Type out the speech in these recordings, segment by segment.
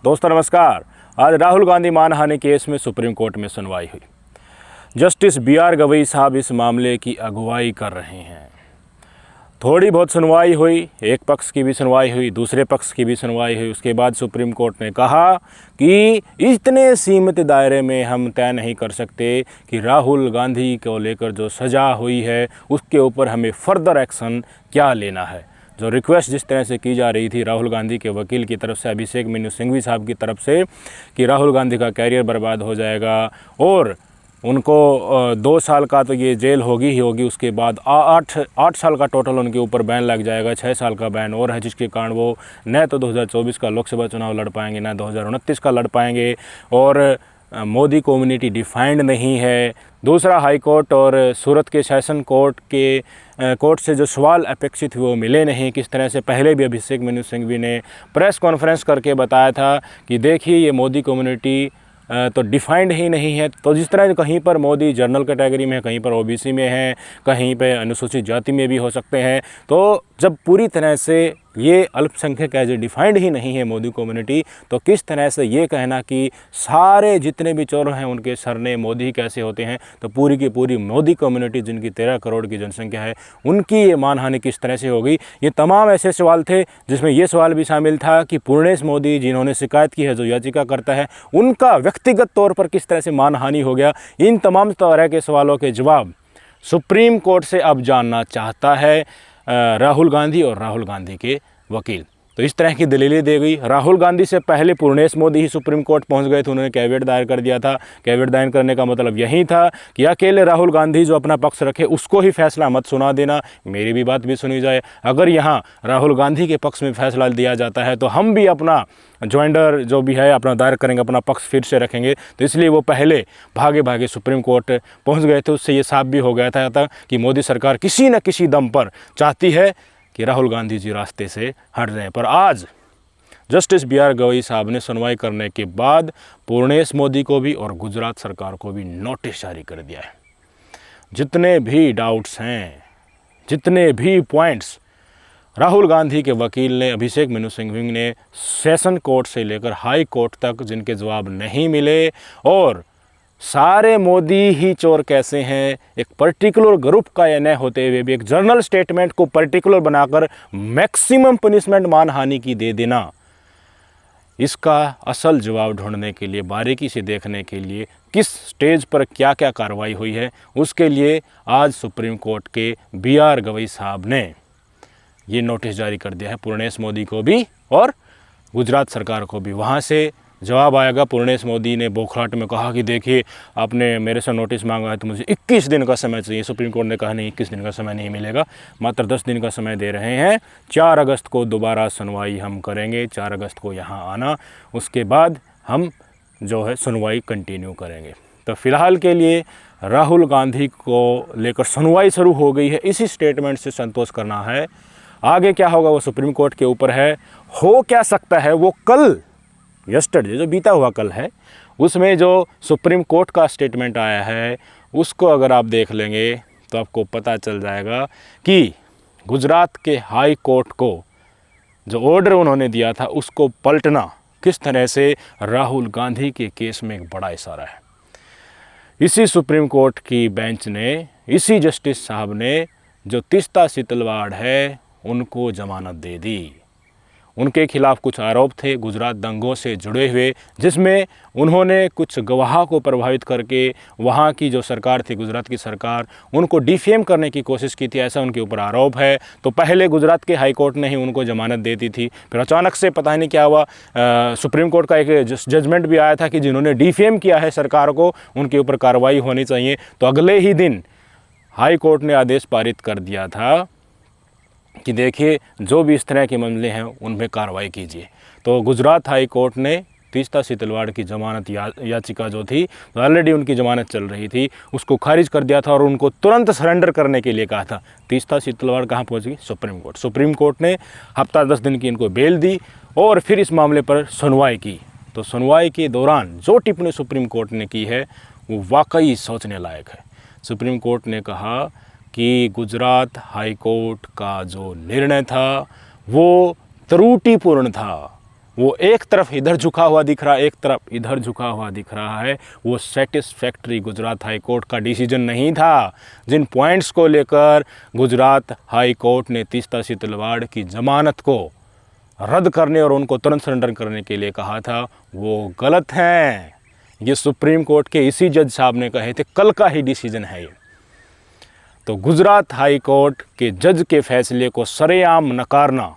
दोस्तों नमस्कार। आज राहुल गांधी मानहानि केस में सुप्रीम कोर्ट में सुनवाई हुई। जस्टिस BR गवई साहब इस मामले की अगुवाई कर रहे हैं। थोड़ी बहुत सुनवाई हुई, एक पक्ष की भी सुनवाई हुई, दूसरे पक्ष की भी सुनवाई हुई। उसके बाद सुप्रीम कोर्ट ने कहा कि इतने सीमित दायरे में हम तय नहीं कर सकते कि राहुल गांधी को लेकर जो सज़ा हुई है उसके ऊपर हमें फर्दर एक्शन क्या लेना है। जो रिक्वेस्ट जिस तरह से की जा रही थी राहुल गांधी के वकील की तरफ से, अभिषेक मनु सिंघवी साहब की तरफ से, कि राहुल गांधी का कैरियर बर्बाद हो जाएगा और उनको 2 साल का तो ये जेल होगी ही होगी, उसके बाद 8 साल का टोटल उनके ऊपर बैन लग जाएगा, 6 साल का बैन और है, जिसके कारण वो न तो 2024 का लोकसभा चुनाव लड़ पाएंगे, न 2029 का लड़ पाएंगे। और मोदी कम्युनिटी डिफाइंड नहीं है। दूसरा, हाई कोर्ट और सूरत के सेशन कोर्ट से जो सवाल अपेक्षित हुए वो मिले नहीं। किस तरह से पहले भी अभिषेक मनु सिंघवी ने प्रेस कॉन्फ्रेंस करके बताया था कि देखिए ये मोदी कम्युनिटी तो डिफाइंड ही नहीं है। तो जिस तरह कहीं पर मोदी जनरल कैटेगरी में है, कहीं पर OBC में है, कहीं पे अनुसूचित जाति में भी हो सकते हैं, तो जब पूरी तरह से ये अल्पसंख्यक एज डिफाइंड ही नहीं है मोदी कम्युनिटी, तो किस तरह से ये कहना कि सारे जितने भी चोर हैं उनके सरने मोदी कैसे होते हैं। तो पूरी की पूरी मोदी कम्युनिटी जिनकी 13 करोड़ की जनसंख्या है उनकी ये मानहानि किस तरह से होगी। ये तमाम ऐसे सवाल थे जिसमें ये सवाल भी शामिल था कि पूर्णेश मोदी जिन्होंने शिकायत की है, जो याचिका करता है, उनका व्यक्तिगत तौर पर किस तरह से मानहानि हो गया। इन तमाम तरह के सवालों के जवाब सुप्रीम कोर्ट से अब जानना चाहता है राहुल गांधी और राहुल गांधी के वकील। तो इस तरह की दलीलें दी गई। राहुल गांधी से पहले पूर्णेश मोदी ही सुप्रीम कोर्ट पहुंच गए थे, उन्होंने कैविएट दायर कर दिया था। कैविएट दायर करने का मतलब यही था कि अकेले राहुल गांधी जो अपना पक्ष रखे उसको ही फैसला मत सुना देना, मेरी भी बात भी सुनी जाए। अगर यहाँ राहुल गांधी के पक्ष में फैसला दिया जाता है तो हम भी अपना ज्वाइंडर जो भी है अपना दायर करेंगे, अपना पक्ष फिर से रखेंगे। तो इसलिए वो पहले भागे भागे सुप्रीम कोर्ट पहुँच गए थे। उससे ये साफ भी हो गया था कि मोदी सरकार किसी न किसी दम पर चाहती है कि राहुल गांधी जी रास्ते से हट रहे हैं। पर आज जस्टिस BR गवई साहब ने सुनवाई करने के बाद पूर्णेश मोदी को भी और गुजरात सरकार को भी नोटिस जारी कर दिया है। जितने भी डाउट्स हैं, जितने भी पॉइंट्स राहुल गांधी के वकील ने, अभिषेक मनु सिंघवी ने, सेशन कोर्ट से लेकर हाई कोर्ट तक जिनके जवाब नहीं मिले, और सारे मोदी ही चोर कैसे हैं, एक पर्टिकुलर ग्रुप का ये न होते हुए भी एक जर्नल स्टेटमेंट को पर्टिकुलर बनाकर मैक्सिमम पनिशमेंट मानहानि की दे देना, इसका असल जवाब ढूंढने के लिए, बारीकी से देखने के लिए किस स्टेज पर क्या क्या कार्रवाई हुई है, उसके लिए आज सुप्रीम कोर्ट के BR गवई साहब ने ये नोटिस जारी कर दिया है पूर्णेश मोदी को भी और गुजरात सरकार को भी। वहाँ से जवाब आएगा। पूर्णेश मोदी ने बोखलाहट में कहा कि देखिए आपने मेरे से नोटिस मांगा है तो मुझे 21 दिन का समय चाहिए। सुप्रीम कोर्ट ने कहा नहीं, 21 दिन का समय नहीं मिलेगा, मात्र 10 दिन का समय दे रहे हैं। 4 अगस्त को दोबारा सुनवाई हम करेंगे, 4 अगस्त को यहाँ आना, उसके बाद हम जो है सुनवाई कंटिन्यू करेंगे। तो फिलहाल के लिए राहुल गांधी को लेकर सुनवाई शुरू हो गई है। इसी स्टेटमेंट से संतोष करना है, आगे क्या होगा वो सुप्रीम कोर्ट के ऊपर है। हो क्या सकता है वो कल, यस्टरडे जो बीता हुआ कल है, उसमें जो सुप्रीम कोर्ट का स्टेटमेंट आया है उसको अगर आप देख लेंगे तो आपको पता चल जाएगा कि गुजरात के हाई कोर्ट को जो ऑर्डर उन्होंने दिया था उसको पलटना किस तरह से राहुल गांधी के केस में एक बड़ा इशारा है। इसी सुप्रीम कोर्ट की बेंच ने, इसी जस्टिस साहब ने जो तीस्ता सीतलवाड़ है उनको जमानत दे दी। उनके खिलाफ कुछ आरोप थे गुजरात दंगों से जुड़े हुए, जिसमें उन्होंने कुछ गवाह को प्रभावित करके वहाँ की जो सरकार थी, गुजरात की सरकार, उनको डिफेम करने की कोशिश की थी, ऐसा उनके ऊपर आरोप है। तो पहले गुजरात के हाई कोर्ट ने ही उनको जमानत दे दी थी, फिर अचानक से पता नहीं क्या हुआ, सुप्रीम कोर्ट का एक जजमेंट भी आया था कि जिन्होंने डिफेम किया है सरकार को उनके ऊपर कार्रवाई होनी चाहिए। तो अगले ही दिन हाई कोर्ट ने आदेश पारित कर दिया था कि देखिए जो भी इस तरह के मामले हैं उनमें कार्रवाई कीजिए। तो गुजरात हाई कोर्ट ने तीस्ता सीतलवाड़ की जमानत याचिका जो थी, तो ऑलरेडी उनकी जमानत चल रही थी, उसको खारिज कर दिया था और उनको तुरंत सरेंडर करने के लिए कहा था। तीस्ता सीतलवाड़ कहाँ पहुँच गई? Supreme court. सुप्रीम कोर्ट ने हफ्ता 10 दिन की इनको बेल दी और फिर इस मामले पर सुनवाई की। तो सुनवाई के दौरान जो टिप्पणी सुप्रीम कोर्ट ने की है वो वाकई सोचने लायक है। सुप्रीम कोर्ट ने कहा कि गुजरात हाई कोर्ट का जो निर्णय था वो त्रुटिपूर्ण था, वो एक तरफ इधर झुका हुआ दिख रहा है, एक तरफ इधर झुका हुआ दिख रहा है। वो सेटिस्फैक्ट्री गुजरात हाई कोर्ट का डिसीजन नहीं था। जिन पॉइंट्स को लेकर गुजरात हाई कोर्ट ने तीस्ता सितलवाड़ की ज़मानत को रद्द करने और उनको तुरंत सरेंडर करने के लिए कहा था, वो गलत हैं। ये सुप्रीम कोर्ट के इसी जज साहब ने कहे थे, कल का ही डिसीजन है ये। तो गुजरात हाई कोर्ट के जज के फैसले को सरेआम नकारना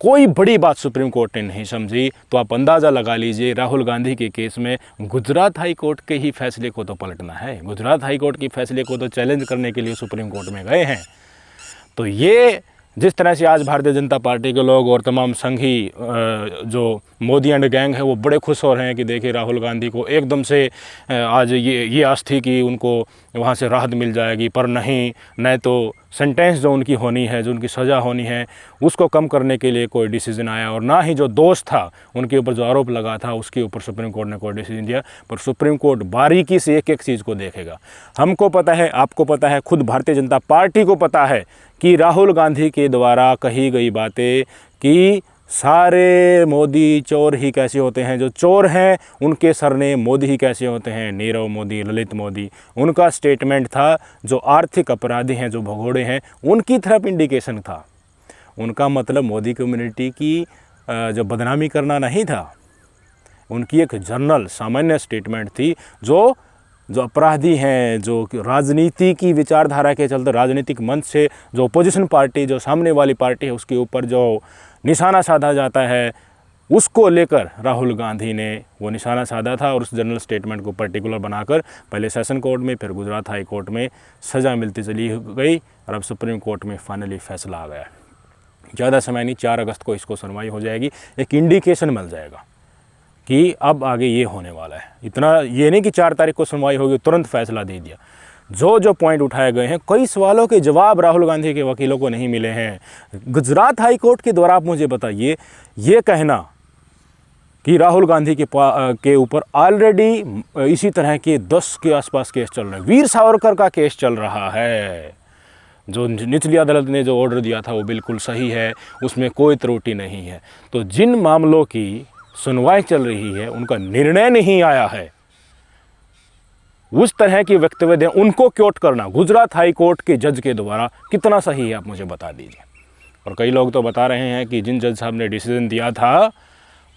कोई बड़ी बात सुप्रीम कोर्ट ने नहीं समझी। तो आप अंदाज़ा लगा लीजिए, राहुल गांधी के केस में गुजरात हाई कोर्ट के ही फैसले को तो पलटना है, गुजरात हाई कोर्ट के फैसले को तो चैलेंज करने के लिए सुप्रीम कोर्ट में गए हैं। तो ये जिस तरह से आज भारतीय जनता पार्टी के लोग और तमाम संघी जो मोदी एंड गैंग है वो बड़े खुश हो रहे हैं कि देखिए राहुल गांधी को एकदम से आज ये आस थी कि उनको वहाँ से राहत मिल जाएगी, पर नहीं तो सेंटेंस जो उनकी होनी है, जो उनकी सज़ा होनी है, उसको कम करने के लिए कोई डिसीजन आया, और ना ही जो दोष था उनके ऊपर जो आरोप लगा था उसके ऊपर सुप्रीम कोर्ट ने कोई डिसीजन दिया। पर सुप्रीम कोर्ट बारीकी से एक एक चीज़ को देखेगा। हमको पता है, आपको पता है, खुद भारतीय जनता पार्टी को पता है कि राहुल गांधी के द्वारा कही गई बातें कि सारे मोदी चोर ही कैसे होते हैं, जो चोर हैं उनके सरनेम मोदी ही कैसे होते हैं, नीरव मोदी, ललित मोदी, उनका स्टेटमेंट था। जो आर्थिक अपराधी हैं, जो भगोड़े हैं, उनकी तरफ इंडिकेशन था। उनका मतलब मोदी कम्युनिटी की जो बदनामी करना नहीं था, उनकी एक जनरल सामान्य स्टेटमेंट थी। जो अपराधी हैं, जो राजनीति की विचारधारा के चलते राजनीतिक मंच से जो अपोजिशन पार्टी, जो सामने वाली पार्टी है, उसके ऊपर जो निशाना साधा जाता है, उसको लेकर राहुल गांधी ने वो निशाना साधा था। और उस जनरल स्टेटमेंट को पर्टिकुलर बनाकर पहले सेशन कोर्ट में, फिर गुजरात हाई कोर्ट में सज़ा मिलती चली गई, और अब सुप्रीम कोर्ट में फाइनली फैसला आ गया। ज़्यादा समय नहीं, 4 अगस्त को इसको सुनवाई हो जाएगी। एक इंडिकेशन मिल जाएगा कि अब आगे ये होने वाला है। इतना ये नहीं कि 4 तारीख को सुनवाई होगी तुरंत फैसला दे दिया। जो पॉइंट उठाए गए हैं, कई सवालों के जवाब राहुल गांधी के वकीलों को नहीं मिले हैं। गुजरात हाई कोर्ट के द्वारा आप मुझे बताइए, ये कहना कि राहुल गांधी के ऊपर ऑलरेडी इसी तरह के 10 के आसपास केस चल रहे हैं। वीर सावरकर का केस चल रहा है। जो निचली अदालत ने जो ऑर्डर दिया था वो बिल्कुल सही है, उसमें कोई त्रुटि नहीं है। तो जिन मामलों की सुनवाई चल रही है, उनका निर्णय नहीं आया है, उस तरह की वक्तव्य दें, उनको कोट करना गुजरात हाई कोर्ट के जज के द्वारा कितना सही है, आप मुझे बता दीजिए। और कई लोग तो बता रहे हैं कि जिन जज साहब ने डिसीजन दिया था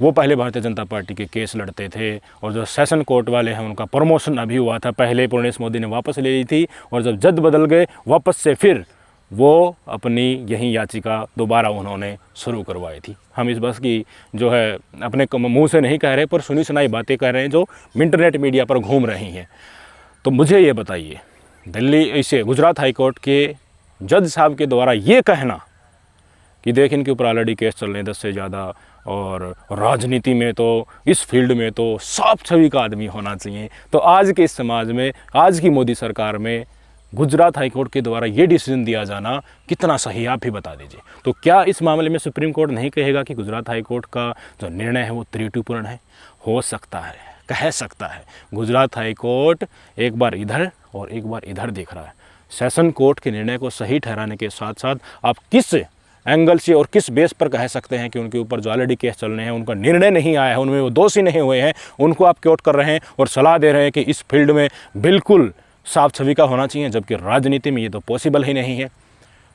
वो पहले भारतीय जनता पार्टी के केस लड़ते थे, और जो सेशन कोर्ट वाले हैं उनका प्रमोशन अभी हुआ था। पहले पूर्णेश मोदी ने वापस ले ली थी, और जब जज बदल गए वापस से फिर वो अपनी यही याचिका दोबारा उन्होंने शुरू करवाई थी। हम इस बस की जो है अपने मुंह से नहीं कह रहे, पर सुनी सुनाई बातें कह रहे हैं जो इंटरनेट मीडिया पर घूम रही हैं। तो मुझे ये बताइए, दिल्ली इसे गुजरात हाई कोर्ट के जज साहब के द्वारा ये कहना कि देख इनके ऊपर ऑलरेडी केस चल रहे हैं 10 से ज़्यादा, और राजनीति में तो, इस फील्ड में तो साफ छवि का आदमी होना चाहिए, तो आज के इस समाज में, आज की मोदी सरकार में गुजरात हाई कोर्ट के द्वारा ये डिसीजन दिया जाना कितना सही है, आप ही बता दीजिए। तो क्या इस मामले में सुप्रीम कोर्ट नहीं कहेगा कि गुजरात हाई कोर्ट का जो निर्णय है वो त्रुटिपूर्ण है? हो सकता है, कह सकता है। गुजरात हाई कोर्ट एक बार इधर और एक बार इधर देख रहा है। सेशन कोर्ट के निर्णय को सही ठहराने के साथ साथ आप किस एंगल से और किस बेस पर कह सकते हैं कि उनके ऊपर जो ऑलरेडी केस चल रहे हैं, उनका निर्णय नहीं आया है, उनमें वो दोषी नहीं हुए हैं, उनको आप कोट कर रहे हैं और सलाह दे रहे हैं कि इस फील्ड में बिल्कुल साफ छवि का होना चाहिए, जबकि राजनीति में ये तो पॉसिबल ही नहीं है।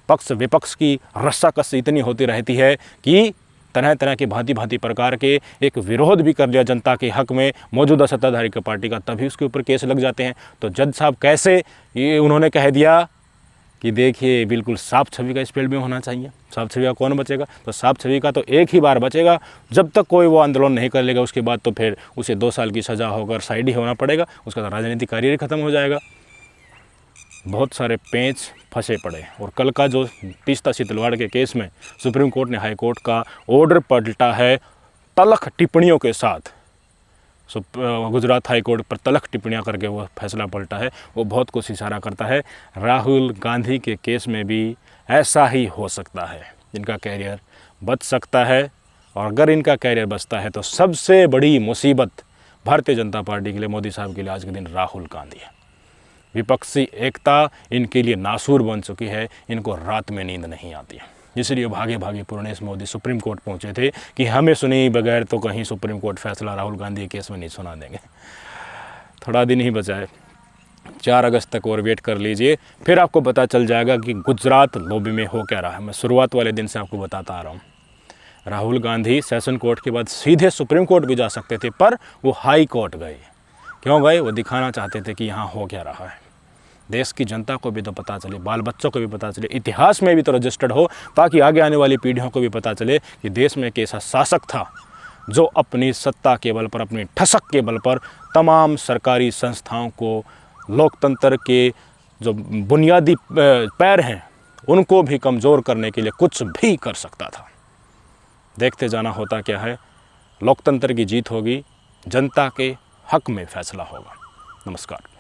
पक्ष विपक्ष की रस्साकसी इतनी होती रहती है कि तरह तरह के भांति भांति प्रकार के एक विरोध भी कर दिया जनता के हक में मौजूदा सत्ताधारी की पार्टी का, तभी उसके ऊपर केस लग जाते हैं। तो जज साहब कैसे ये उन्होंने कह दिया कि देखिए बिल्कुल साफ छवि का इस फील्ड में होना चाहिए। साफ छवि का कौन बचेगा? तो साफ छवि का तो एक ही बार बचेगा, जब तक कोई वो आंदोलन नहीं कर लेगा उसके बाद तो फिर उसे 2 साल की सज़ा होकर साइड ही होना पड़ेगा, उसका राजनीतिक करियर खत्म हो जाएगा। बहुत सारे पेंच फंसे पड़े। और कल का जो तीस्ता सितलवाड़ के केस में सुप्रीम कोर्ट ने हाई कोर्ट का ऑर्डर पलटा है तलख टिप्पणियों के साथ। गुजरात हाई कोर्ट पर तलख टिप्पणियां करके वो फैसला पलटा है, वो बहुत कुछ इशारा करता है राहुल गांधी के केस में भी ऐसा ही हो सकता है, इनका कैरियर बच सकता है। और अगर इनका कैरियर बचता है तो सबसे बड़ी मुसीबत भारतीय जनता पार्टी के लिए, मोदी साहब के लिए आज के दिन राहुल गांधी है। विपक्षी एकता इनके लिए नासूर बन चुकी है, इनको रात में नींद नहीं आती है। इसलिए भागे भागे पूर्णेश मोदी सुप्रीम कोर्ट पहुंचे थे कि हमें सुने बगैर तो कहीं सुप्रीम कोर्ट फैसला राहुल गांधी के केस में नहीं सुना देंगे। थोड़ा दिन ही बचा है, 4 अगस्त तक और वेट कर लीजिए, फिर आपको पता चल जाएगा कि गुजरात लॉबी में हो क्या रहा है। मैं शुरुआत वाले दिन से आपको बताता आ रहा हूँ, राहुल गांधी सेशन कोर्ट के बाद सीधे सुप्रीम कोर्ट भी जा सकते थे, पर वो हाई कोर्ट गए। क्यों गए? वो दिखाना चाहते थे कि यहाँ हो क्या रहा है, देश की जनता को भी तो पता चले, बाल बच्चों को भी पता चले, इतिहास में भी तो रजिस्टर्ड हो, ताकि आगे आने वाली पीढ़ियों को भी पता चले कि देश में एक ऐसा शासक था जो अपनी सत्ता के बल पर, अपनी ठसक के बल पर तमाम सरकारी संस्थाओं को, लोकतंत्र के जो बुनियादी पैर हैं उनको भी कमज़ोर करने के लिए कुछ भी कर सकता था। देखते जाना होता क्या है, लोकतंत्र की जीत होगी, जनता के हक में फैसला होगा। नमस्कार।